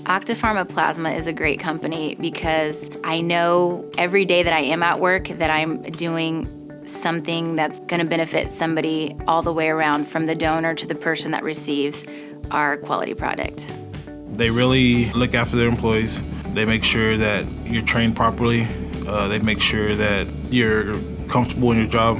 Octapharma Plasma is a great company because I know every day that I am at work that I'm doing something that's going to benefit somebody all the way around, from the donor to the person that receives our quality product. They really look after their employees. They make sure that you're trained properly. They make sure that you're comfortable in your job.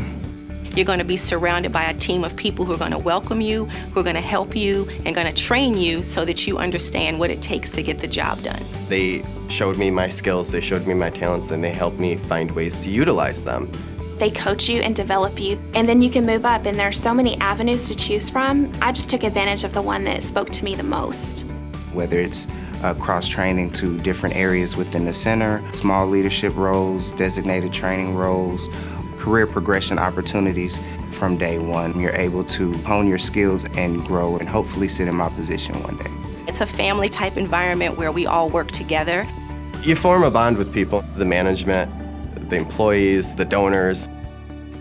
You're going to be surrounded by a team of people who are going to welcome you, who are going to help you, and going to train you so that you understand what it takes to get the job done. They showed me my skills, they showed me my talents, and they helped me find ways to utilize them. They coach you and develop you, and then you can move up, and there are so many avenues to choose from. I just took advantage of the one that spoke to me the most. Whether it's cross-training to different areas within the center, small leadership roles, designated training roles, career progression opportunities from day one. You're able to hone your skills and grow and hopefully sit in my position one day. It's a family type environment where we all work together. You form a bond with people, the management, the employees, the donors.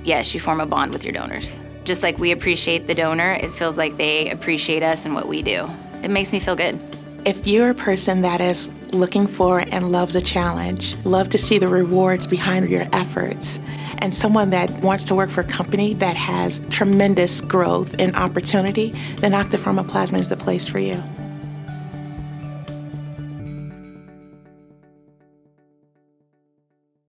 Yes, you form a bond with your donors. Just like we appreciate the donor, it feels like they appreciate us and what we do. It makes me feel good. If you're a person that is looking for and loves a challenge, love to see the rewards behind your efforts, and someone that wants to work for a company that has tremendous growth and opportunity, then Octapharma Plasma is the place for you.